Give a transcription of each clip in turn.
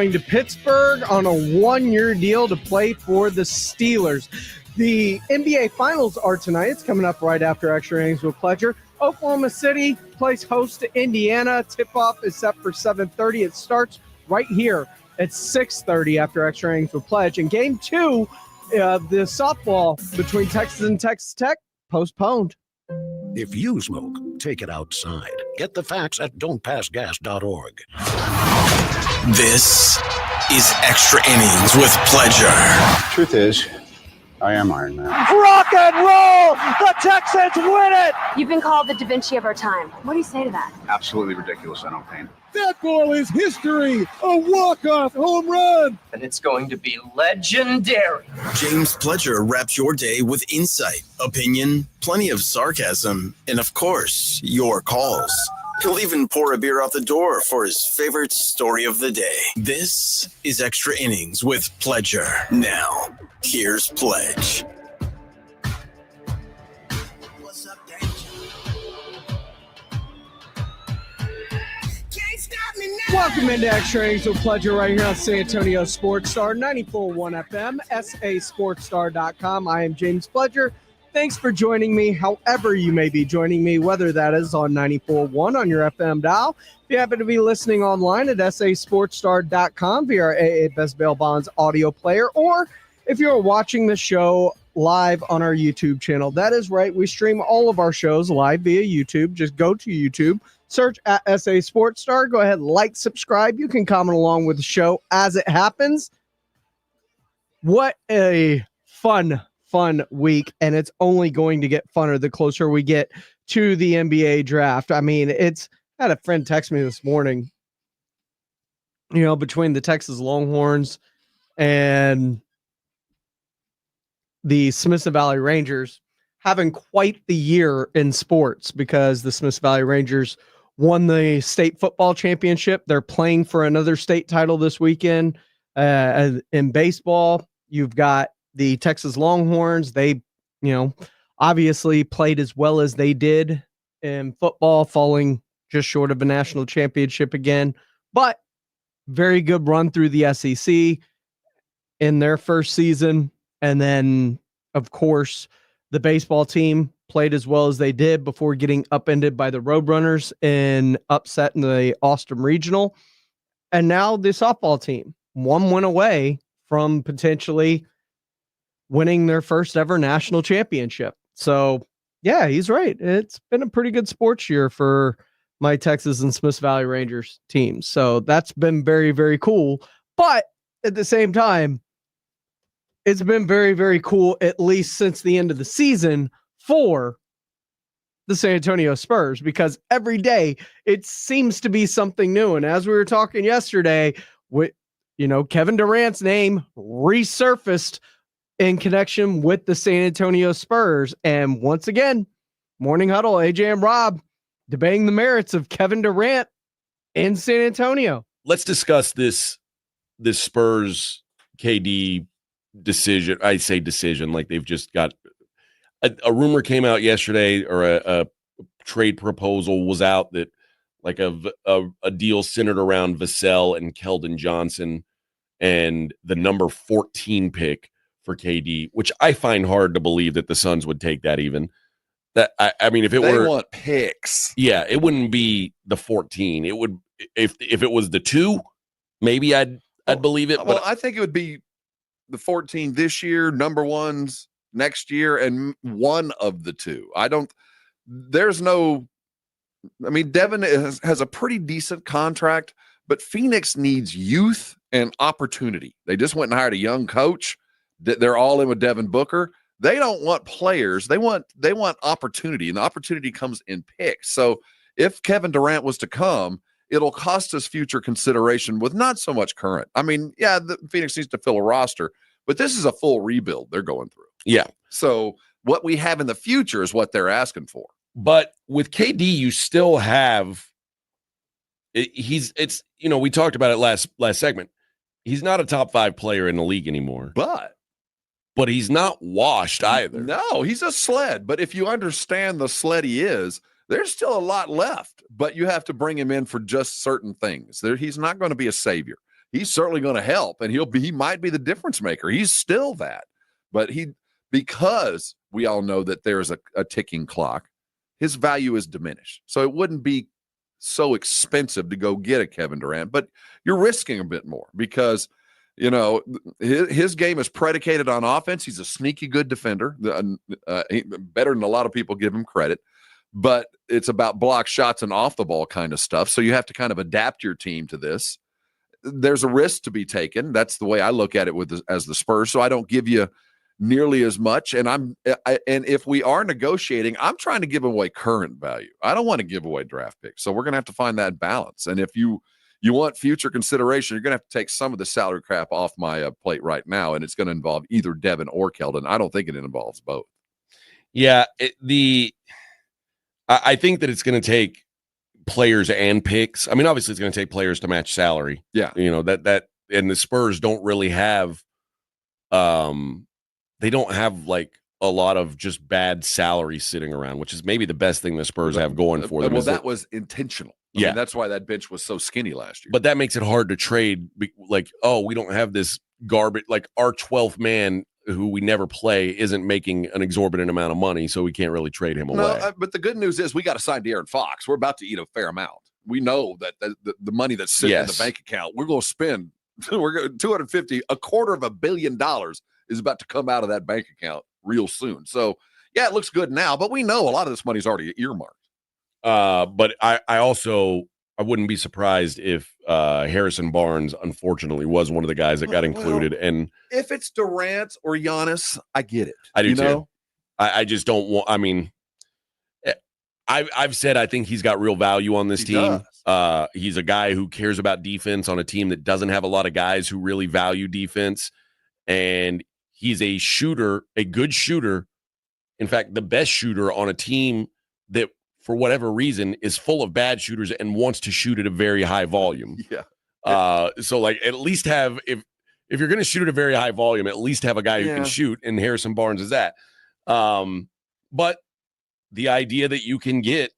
going to Pittsburgh on a one-year deal to play for the Steelers. The NBA Finals are tonight. It's coming up right after Extra Innings with Pledger. Oklahoma City plays host to Indiana. Tip-off is set for 7:30. It starts right here at 6:30 after Extra Innings with Pledge. And Game 2, the softball between Texas and Texas Tech, postponed. If you smoke, take it outside. Get the facts at don'tpassgas.org. This is Extra Innings with Pledger. Truth is, I am Iron Man. Rock and roll! The Texans win it! You've been called the Da Vinci of our time. What do you say to that? Absolutely ridiculous. I don't paint. That goal is history. A walk-off home run. And it's going to be legendary. James Pledger wraps your day with insight, opinion, plenty of sarcasm, and of course, your calls. He'll even pour a beer out the door for his favorite story of the day. This is Extra Innings with Pledger. Now, here's Pledge. What's up, Danger? Welcome into Extra Innings with Pledger right here on San Antonio Sports Star, 94.1 FM, sasportstar.com. I am James Pledger. Thanks for joining me, however you may be joining me, whether that is on 94.1 on your FM dial. If you happen to be listening online at sasportstar.com via our AA Best Bail Bonds audio player, or if you're watching the show live on our YouTube channel. That is right. We stream all of our shows live via YouTube. Just go to YouTube, search at SA Sports Star. Go ahead, like, subscribe. You can comment along with the show as it happens. What a fun week, and it's only going to get funner the closer we get to the NBA draft. I mean, I had a friend text me this morning, between the Texas Longhorns and the Smithson Valley Rangers having quite the year in sports, because the Smithson Valley Rangers won the state football championship. They're playing for another state title this weekend. In baseball, you've got the Texas Longhorns. They, obviously played as well as they did in football, falling just short of a national championship again, but very good run through the SEC in their first season. And then, of course, the baseball team played as well as they did before getting upended by the Roadrunners in upset in the Austin Regional. And now the softball team, one win away from potentially winning their first ever national championship. So, yeah, he's right. It's been a pretty good sports year for my Texas and Smiths Valley Rangers teams. So that's been very, very cool. But at the same time, it's been very, very cool, at least since the end of the season, for the San Antonio Spurs, because every day it seems to be something new. And as we were talking yesterday, Kevin Durant's name resurfaced in connection with the San Antonio Spurs. And once again, Morning Huddle, AJ and Rob debating the merits of Kevin Durant in San Antonio. Let's discuss this Spurs KD decision. I say decision like they've just got a rumor came out yesterday, or a trade proposal was out that like a deal centered around Vassell and Keldon Johnson and the number 14 pick for KD, which I find hard to believe that the Suns would take that. Even that, I mean, if it they were want picks, yeah, it wouldn't be the 14. It would, if it was the 2, maybe I'd believe it. Well, But I think it would be the 14 this year, number ones next year, and one of the 2. Devin has a pretty decent contract, but Phoenix needs youth and opportunity. They just went and hired a young coach. They're all in with Devin Booker. They don't want players. They want opportunity, and the opportunity comes in picks. So if Kevin Durant was to come, it'll cost us future consideration with not so much current. I mean, yeah, the Phoenix needs to fill a roster, but this is a full rebuild they're going through. yeah, So what we have in the future is what they're asking for. but with KD, you still have we talked about it last segment. He's not a top 5 player in the league anymore, but he's not washed either. No, he's a sled. But if you understand the sled he is, there's still a lot left. But you have to bring him in for just certain things. He's not going to be a savior. he's certainly going to help, and he might be the difference maker. He's still that, but because we all know that there's a ticking clock, his value is diminished. So it wouldn't be so expensive to go get a Kevin Durant, but you're risking a bit more because, his game is predicated on offense. He's a sneaky good defender, better than a lot of people give him credit, but it's about block shots and off the ball kind of stuff. So you have to kind of adapt your team to this. There's a risk to be taken. That's the way I look at it as the Spurs. So I don't give you nearly as much. And if we are negotiating, I'm trying to give away current value. I don't want to give away draft picks. So we're going to have to find that balance. And if you want future consideration, you're going to have to take some of the salary crap off my plate right now. And it's going to involve either Devin or Keldon. I don't think it involves both. Yeah. I think that it's going to take players and picks. I mean, obviously it's going to take players to match salary. Yeah. That and the Spurs don't really have, they don't have like a lot of just bad salary sitting around, which is maybe the best thing the Spurs have going for them. Well, that was intentional. I mean, that's why that bench was so skinny last year. But that makes it hard to trade. Like, we don't have this garbage. Like our 12th man who we never play isn't making an exorbitant amount of money, so we can't really trade him away. But the good news is we got to sign De'Aaron Fox. We're about to eat a fair amount. We know that the money that's sitting in the bank account, we're going to spend. We're going $250 million is about to come out of that bank account real soon. So yeah, it looks good now, but we know a lot of this money's already earmarked. But I wouldn't be surprised if Harrison Barnes, unfortunately, was one of the guys that got included. And if it's Durant or Giannis, I get it. I do too. I just don't want. I mean, I've said I think he's got real value on this team. He's a guy who cares about defense on a team that doesn't have a lot of guys who really value defense, and he's a shooter, a good shooter. In fact, the best shooter on a team that, for whatever reason, is full of bad shooters and wants to shoot at a very high volume. Yeah. So like at least have, if you're going to shoot at a very high volume, at least have a guy who can shoot, and Harrison Barnes is that. But the idea that you can get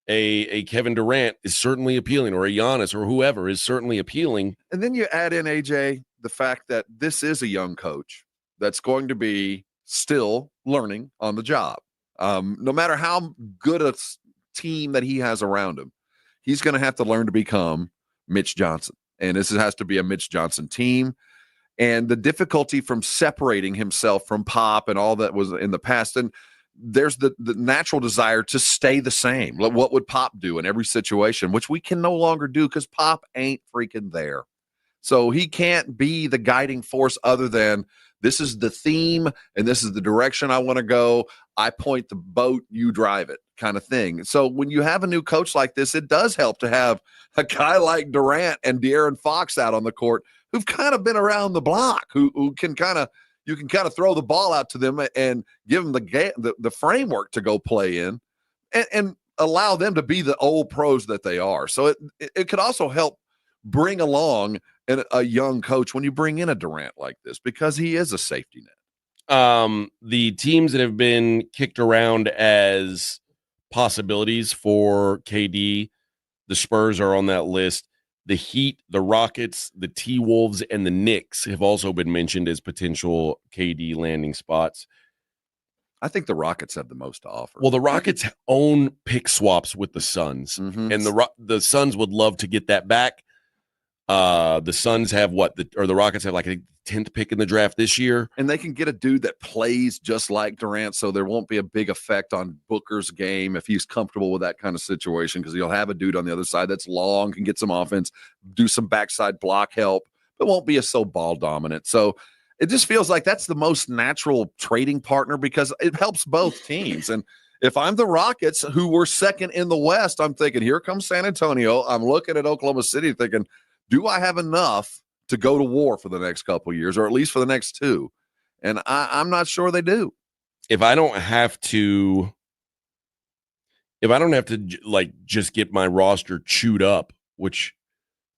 a Kevin Durant is certainly appealing, or a Giannis or whoever is certainly appealing. And then you add in, AJ, the fact that this is a young coach that's going to be still learning on the job. No matter how good a team that he has around him, he's going to have to learn to become Mitch Johnson. And this has to be a Mitch Johnson team. And the difficulty from separating himself from Pop and all that was in the past. And there's the natural desire to stay the same. What would Pop do in every situation, which we can no longer do because Pop ain't freaking there. So he can't be the guiding force other than this is the theme and this is the direction I want to go. I point the boat, you drive it kind of thing. So when you have a new coach like this, it does help to have a guy like Durant and De'Aaron Fox out on the court who've kind of been around the block, who can kind of, you can kind of throw the ball out to them and give them the framework to go play in and allow them to be the old pros that they are. So it could also help bring along a young coach when you bring in a Durant like this, because he is a safety net. The teams that have been kicked around as possibilities for KD, the Spurs are on that list. The Heat, the Rockets, the T-Wolves, and the Knicks have also been mentioned as potential KD landing spots. I think the Rockets have the most to offer. Well, the Rockets own pick swaps with the Suns, and the Suns would love to get that back. The Suns have the Rockets have like a 10th pick in the draft this year, and they can get a dude that plays just like Durant, so there won't be a big effect on Booker's game if he's comfortable with that kind of situation, because he'll have a dude on the other side that's long, can get some offense, do some backside block help, but won't be so ball dominant. So it just feels like that's the most natural trading partner because it helps both teams. And if I'm the Rockets, who were second in the West, I'm thinking, here comes San Antonio. I'm looking at Oklahoma City thinking, do I have enough to go to war for the next couple of years, or at least for the next two? And I'm not sure they do. If I don't have to like just get my roster chewed up, which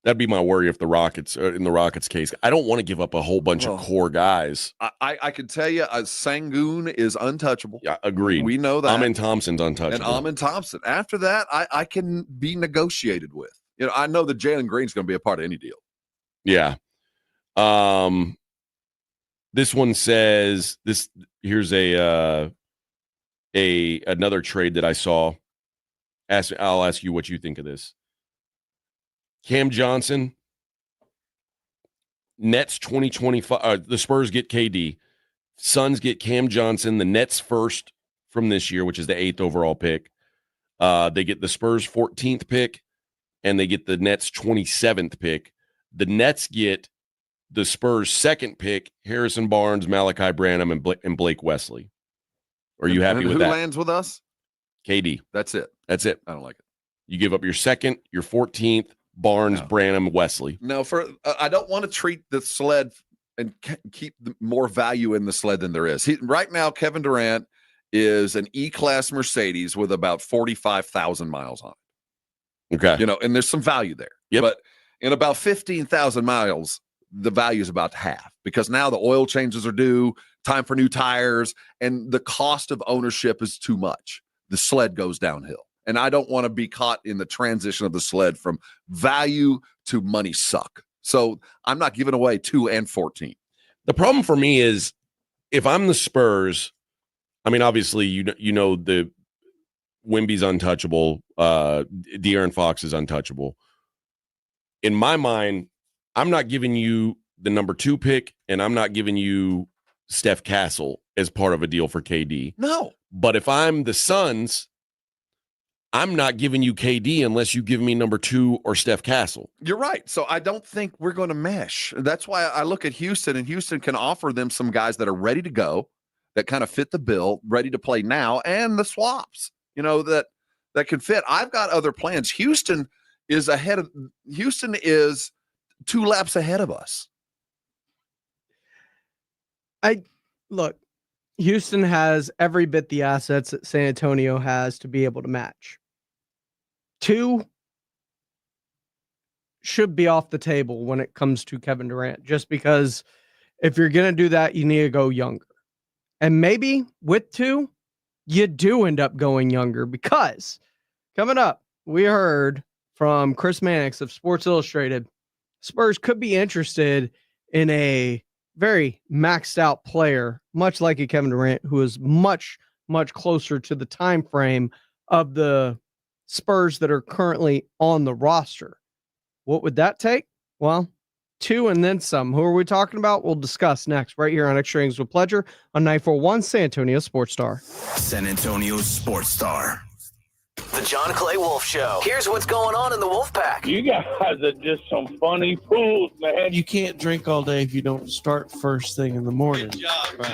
that'd be my worry if the Rockets, in the Rockets case, I don't want to give up a whole bunch of core guys. I can tell you, Sangoon is untouchable. Yeah, agreed. We know that. Amin Thompson's untouchable. And Amin Thompson. After that, I can be negotiated with. You know, I know that Jalen Green's going to be a part of any deal. Yeah. This one says this. Here's another trade that I saw. I'll ask you what you think of this. Cam Johnson, Nets 2025. The Spurs get KD. Suns get Cam Johnson. The Nets first from this year, which is the 8th overall pick. They get the Spurs 14th pick, and they get the Nets 27th pick. The Nets get the Spurs second pick, Harrison Barnes, Malachi Branham, and Blake Wesley. Are you happy with who that? Who lands with us? KD. That's it. That's it. I don't like it. You give up your second, your 14th, Barnes, Branham, Wesley. No, I don't want to treat the sled and keep more value in the sled than there is. Right now, Kevin Durant is an E-Class Mercedes with about 45,000 miles on it. Okay. And there's some value there. Yep. But in about 15,000 miles, the value is about half because now the oil changes are due, time for new tires, and the cost of ownership is too much. The sled goes downhill. And I don't want to be caught in the transition of the sled from value to money suck. So I'm not giving away 2 and 14. The problem for me is if I'm the Spurs, I mean, obviously, the Wemby's untouchable. De'Aaron Fox is untouchable. In my mind, I'm not giving you the number 2 pick, and I'm not giving you Steph Castle as part of a deal for KD. No. But if I'm the Suns, I'm not giving you KD unless you give me number 2 or Steph Castle. You're right. So I don't think we're going to mesh. That's why I look at Houston, and Houston can offer them some guys that are ready to go, that kind of fit the bill, ready to play now, and the swaps, that can fit. I've got other plans. Houston is 2 laps ahead of us. Look, Houston has every bit the assets that San Antonio has to be able to match. 2 should be off the table when it comes to Kevin Durant, just because if you're going to do that, you need to go younger. And maybe with 2, you do end up going younger, because coming up, we heard from Chris Mannix of Sports Illustrated, Spurs could be interested in a very maxed out player, much like a Kevin Durant, who is much, much closer to the time frame of the Spurs that are currently on the roster. What would that take? Well, 2 and then some. Who are we talking about? We'll discuss next, right here on Extra Innings with Pleasure on 941 San Antonio Sports Star. San Antonio Sports Star. The John Clay Wolf Show. Here's what's going on in the Wolf Pack. You guys are just some funny fools, man. You can't drink all day if you don't start first thing in the morning. Good job,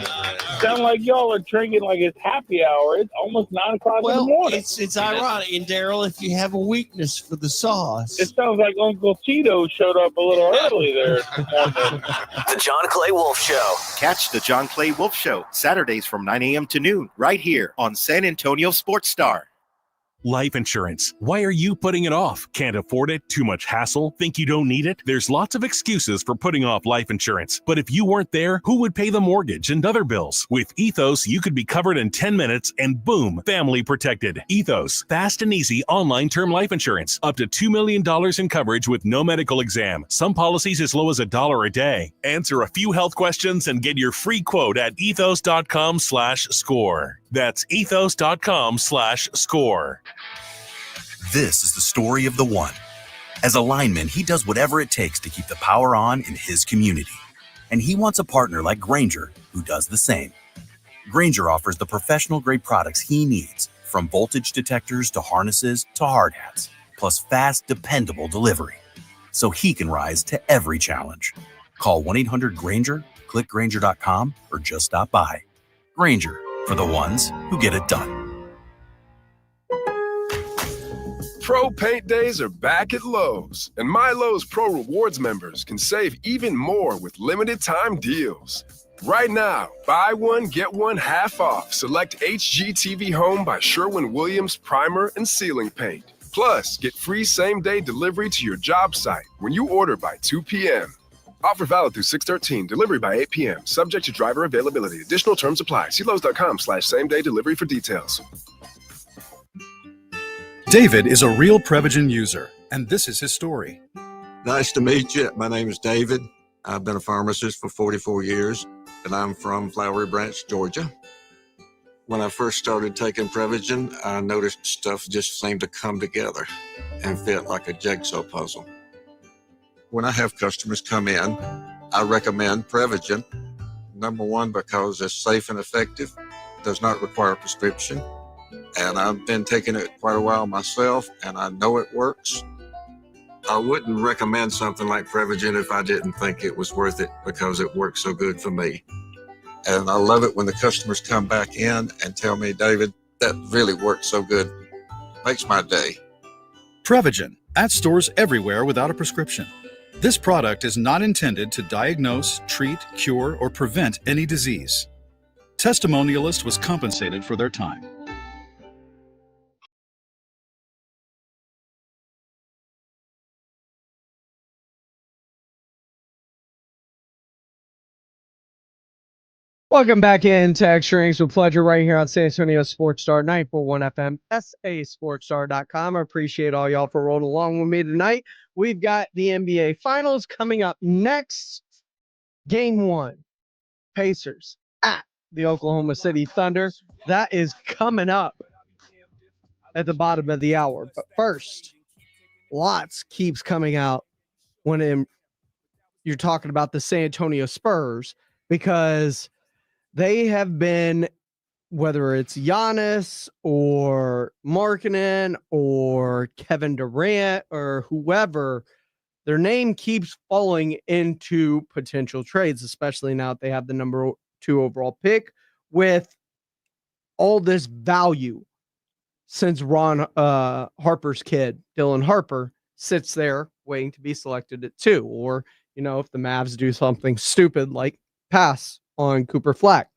sound like y'all are drinking like it's happy hour. It's almost 9 o'clock in the morning. It's ironic. And Daryl, if you have a weakness for the sauce. It sounds like Uncle Tito showed up a little early there this morning. The John Clay Wolf Show. Catch the John Clay Wolf Show Saturdays from 9 a.m. to noon right here on San Antonio Sports Star. Life insurance. Why are you putting it off? Can't afford it? Too much hassle? Think you don't need it? There's lots of excuses for putting off life insurance. But if you weren't there, who would pay the mortgage and other bills? With Ethos, you could be covered in 10 minutes and boom, family protected. Ethos, fast and easy online term life insurance. Up to $2 million in coverage with no medical exam. Some policies as low as $1 a day. Answer a few health questions and get your free quote at ethos.com/score. That's ethos.com/score. This is the story of the one. As a lineman, he does whatever it takes to keep the power on in his community. And he wants a partner like Grainger who does the same. Grainger offers the professional-grade products he needs, from voltage detectors to harnesses to hard hats, plus fast, dependable delivery, so he can rise to every challenge. Call 1-800-GRAINGER, click Grainger.com, or just stop by. Grainger, for the ones who get it done. Pro Paint Days are back at Lowe's, and My Lowe's Pro Rewards members can save even more with limited time deals. Right now, buy one, get one half off select HGTV Home by Sherwin-Williams primer and ceiling paint. Plus, get free same-day delivery to your job site when you order by 2 p.m. Offer valid through 6/13, delivery by 8 p.m., subject to driver availability. Additional terms apply. See Lowe's.com/same-day delivery for details. David is a real Prevagen user, and this is his story. Nice to meet you. My name is David. I've been a pharmacist for 44 years, and I'm from Flowery Branch, Georgia. When I first started taking Prevagen, I noticed stuff just seemed to come together and fit like a jigsaw puzzle. When I have customers come in, I recommend Prevagen. Number one, because it's safe and effective, does not require a prescription, and I've been taking it quite a while myself, and I know it works. I wouldn't recommend something like Prevagen if I didn't think it was worth it because it works so good for me. And I love it when the customers come back in and tell me, David, that really worked so good. Makes my day. Prevagen, at stores everywhere without a prescription. This product is not intended to diagnose, treat, cure, or prevent any disease. Testimonialist was compensated for their time. Welcome back into Extra Innings with Pleasure right here on San Antonio Sports Star 941 FM, sasportstar.com. I appreciate all y'all for rolling along with me tonight. We've got the NBA Finals coming up next. Game 1, Pacers at the Oklahoma City Thunder. That is coming up at the bottom of the hour. But first, lots keeps coming out when you're talking about the San Antonio Spurs, because they have been, whether it's Giannis or Markkanen or Kevin Durant or whoever, their name keeps falling into potential trades, especially now that they have the number 2 overall pick with all this value since Ron Harper's kid, Dylan Harper, sits there waiting to be selected at 2. Or, if the Mavs do something stupid like pass on Cooper Flack,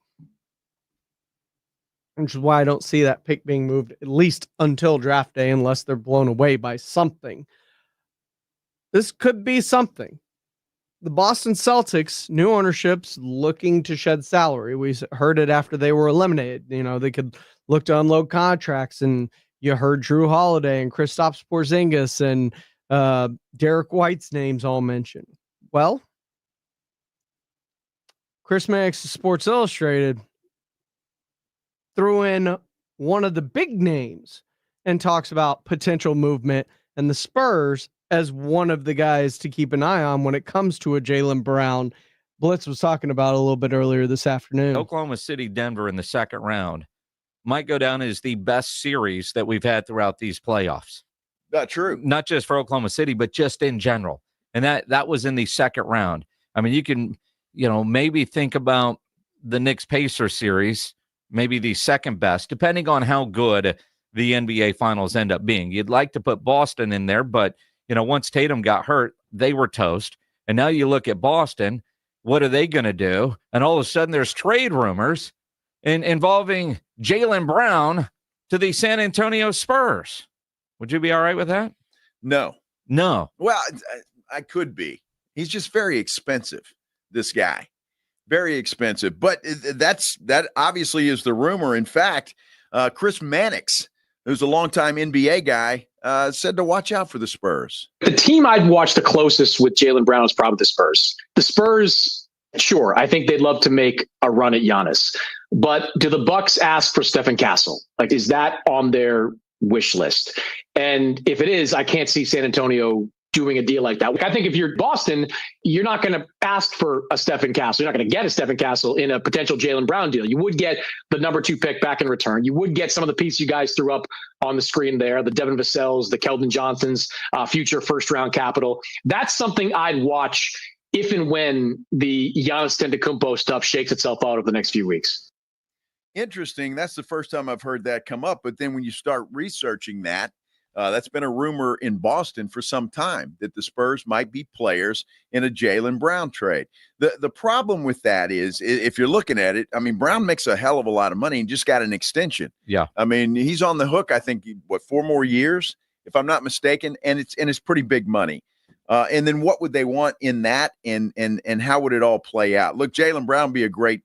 which is why I don't see that pick being moved at least until draft day unless they're blown away by something. This could be something. The Boston Celtics, new ownership's looking to shed salary. We heard it after they were eliminated. They could look to unload contracts, and you heard Drew Holiday and Kristaps Porzingis and Derek White's names all mentioned. Well, Chris Mannix of Sports Illustrated threw in one of the big names and talks about potential movement and the Spurs as one of the guys to keep an eye on when it comes to a Jaylen Brown. Blitz was talking about a little bit earlier this afternoon. Oklahoma City, Denver in the second round might go down as the best series that we've had throughout these playoffs. Not true. Not just for Oklahoma City, but just in general. And that was in the second round. I mean, you can, maybe think about the Knicks-Pacers series, maybe the second best, depending on how good the NBA Finals end up being. You'd like to put Boston in there, but, once Tatum got hurt, they were toast. And now you look at Boston, what are they going to do? And all of a sudden there's trade rumors involving Jaylen Brown to the San Antonio Spurs. Would you be all right with that? No. Well, I could be. He's just very expensive, this guy. Very expensive. But that obviously is the rumor. In fact, Chris Mannix, who's a longtime NBA guy, said to watch out for the Spurs. The team I'd watch the closest with Jaylen Brown is probably the Spurs. The Spurs, sure, I think they'd love to make a run at Giannis. But do the Bucks ask for Stephen Castle? Is that on their wish list? And if it is, I can't see San Antonio doing a deal like that. I think if you're Boston, you're not going to ask for a Stephen Castle. You're not going to get a Stephen Castle in a potential Jaylen Brown deal. You would get the number 2 pick back in return. You would get some of the pieces you guys threw up on the screen there, the Devin Vassell's, the Keldon Johnson's, future first-round capital. That's something I'd watch if and when the Giannis Antetokounmpo stuff shakes itself out over the next few weeks. Interesting. That's the first time I've heard that come up. But then when you start researching that, that's been a rumor in Boston for some time that the Spurs might be players in a Jaylen Brown trade. The problem with that is, if you're looking at it, I mean, Brown makes a hell of a lot of money and just got an extension. Yeah. I mean, he's on the hook, I think, 4 more years, if I'm not mistaken, and it's pretty big money. And then what would they want in that, and how would it all play out? Look, Jaylen Brown would be a great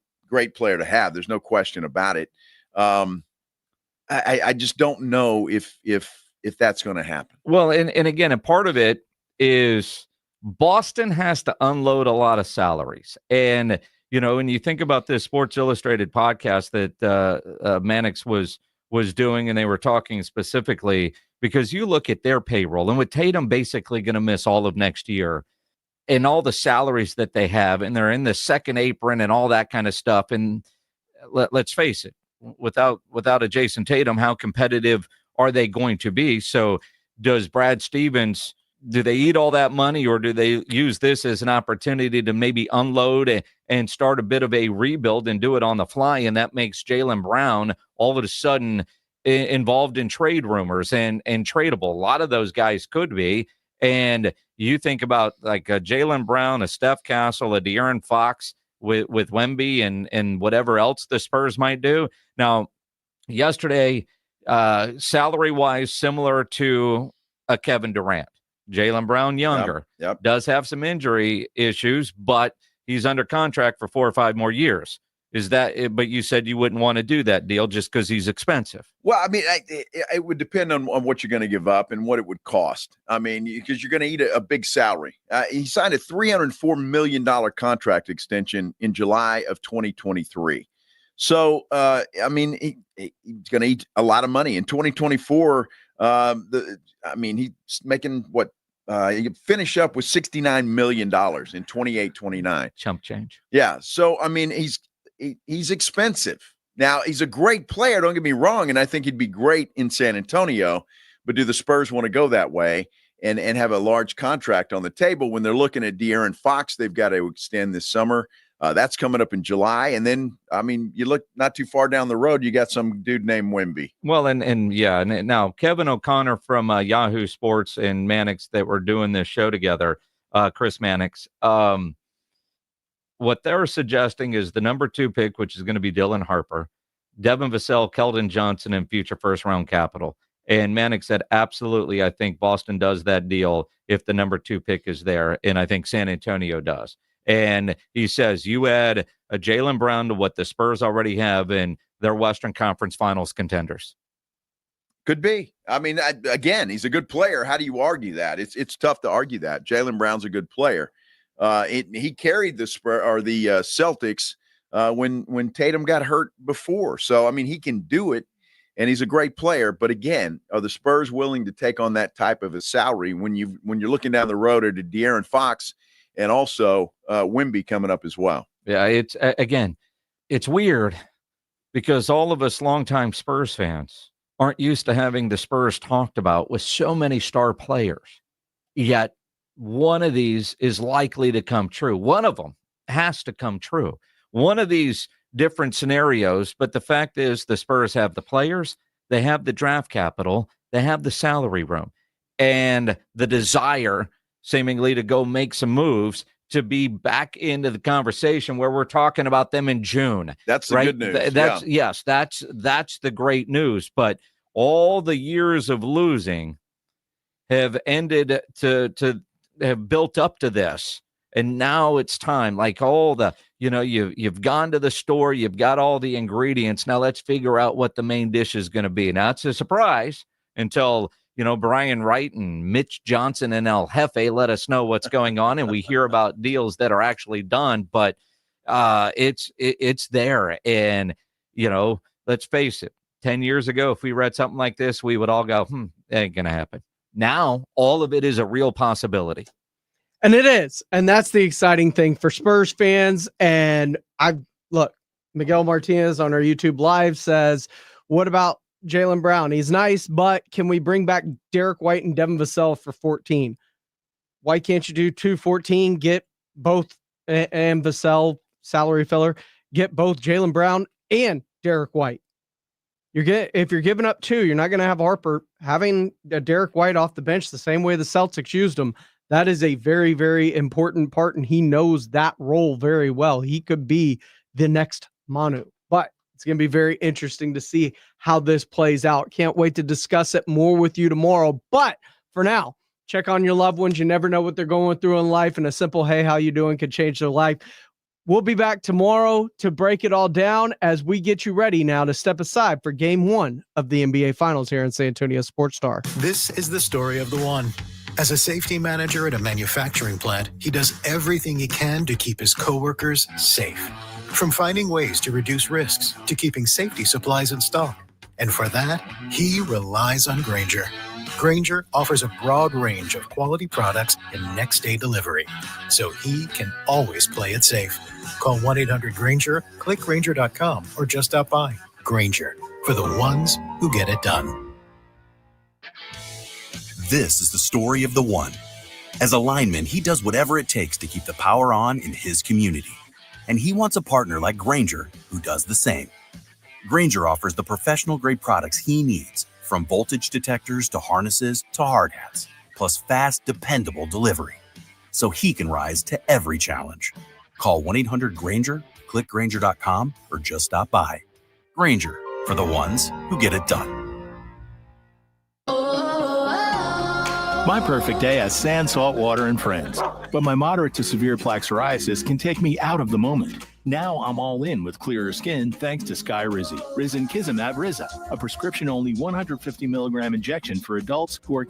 player to have. There's no question about it. I just don't know if that's going to happen. Well, and again, a part of it is Boston has to unload a lot of salaries. And, when you think about this Sports Illustrated podcast that Mannix was doing, and they were talking specifically because you look at their payroll, and with Tatum basically going to miss all of next year and all the salaries that they have, and they're in the second apron and all that kind of stuff. And let's face it, without a Jason Tatum, how competitive are they going to be? So does Brad Stevens, do they eat all that money, or do they use this as an opportunity to maybe unload and start a bit of a rebuild and do it on the fly? And that makes Jaylen Brown all of a sudden involved in trade rumors and tradable. A lot of those guys could be. And you think about like a Jaylen Brown, a Steph Castle, a De'Aaron Fox with Wemby and whatever else the Spurs might do. Now, yesterday, salary-wise, similar to a Kevin Durant. Jaylen Brown, younger, does have some injury issues, but he's under contract for 4 or 5 more years. But you said you wouldn't want to do that deal just because he's expensive. Well, I mean, it would depend on what you're going to give up and what it would cost. I mean, because you're going to eat a big salary. He signed a $304 million contract extension in July of 2023. So, I mean, he's going to eat a lot of money in 2024. He's making what? He could finish up with $69 million in 28-29. Chump change. Yeah. So, I mean, he's expensive. Now, he's a great player, don't get me wrong, and I think he'd be great in San Antonio, but do the Spurs want to go that way and have a large contract on the table when they're looking at De'Aaron Fox? They've got to extend this summer. That's coming up in July. And then, I mean, you look not too far down the road, you got some dude named Wemby. Well, and now Kevin O'Connor from Yahoo Sports and Mannix that were doing this show together, Chris Mannix, what they're suggesting is the number 2 pick, which is going to be Dylan Harper, Devin Vassell, Keldon Johnson, and future first-round capital. And Mannix said, absolutely, I think Boston does that deal if the number 2 pick is there, and I think San Antonio does. And he says, you add a Jaylen Brown to what the Spurs already have, and they're Western Conference Finals contenders. Could be. I mean, again, he's a good player. How do you argue that? It's tough to argue that. Jaylen Brown's a good player. He carried the Celtics when Tatum got hurt before. So, I mean, he can do it, and he's a great player. But again, are the Spurs willing to take on that type of a salary when you're looking down the road at De'Aaron Fox and also Wemby coming up as well? Yeah, it's weird because all of us longtime Spurs fans aren't used to having the Spurs talked about with so many star players. Yet one of these is likely to come true. One of them has to come true. One of these different scenarios, but the fact is the Spurs have the players, they have the draft capital, they have the salary room, and the desire seemingly to go make some moves to be back into the conversation where we're talking about them in June. That's the good news. Yes, that's the great news. But all the years of losing have ended to have built up to this. And now it's time, like all the, you've gone to the store, you've got all the ingredients. Now let's figure out what the main dish is going to be. Now it's a surprise until, Brian Wright and Mitch Johnson and El Jefe let us know what's going on. And we hear about deals that are actually done, but it's there. And, let's face it, 10 years ago, if we read something like this, we would all go, that ain't going to happen. Now, all of it is a real possibility. And it is. And that's the exciting thing for Spurs fans. And Miguel Martinez on our YouTube Live says, what about Jaylen Brown? He's nice, but can we bring back Derek White and Devin Vassell for 14? Why can't you do 214, get both and Vassell salary filler, get both Jaylen Brown and Derek White? If you're giving up 2, you're not going to have Harper. Having Derek White off the bench the same way the Celtics used him, that is a very, very important part, and he knows that role very well. He could be the next Manu, but it's going to be very interesting to see how this plays out. Can't wait to discuss it more with you tomorrow. But for now, check on your loved ones. You never know what they're going through in life, and a simple, hey, how you doing could change their life. We'll be back tomorrow to break it all down as we get you ready now to step aside for Game 1 of the NBA Finals here in San Antonio Sports Star. This is the story of the one. As a safety manager at a manufacturing plant, he does everything he can to keep his coworkers safe. From finding ways to reduce risks to keeping safety supplies in stock. And for that, he relies on Grainger. Grainger offers a broad range of quality products and next-day delivery, so he can always play it safe. Call 1-800-GRAINGER, click Grainger.com, or just stop by. Grainger, for the ones who get it done. This is the story of the one. As a lineman, he does whatever it takes to keep the power on in his community. And he wants a partner like Grainger who does the same. Grainger offers the professional-grade products he needs, from voltage detectors to harnesses to hard hats, plus fast, dependable delivery, so he can rise to every challenge. Call 1-800-GRAINGER, click Grainger.com, or just stop by. Grainger, for the ones who get it done. My perfect day has sand, salt water, and friends. But my moderate to severe plaque psoriasis can take me out of the moment. Now I'm all in with clearer skin thanks to Skyrizi. Risankizumab Riza, a prescription-only 150 milligram injection for adults who are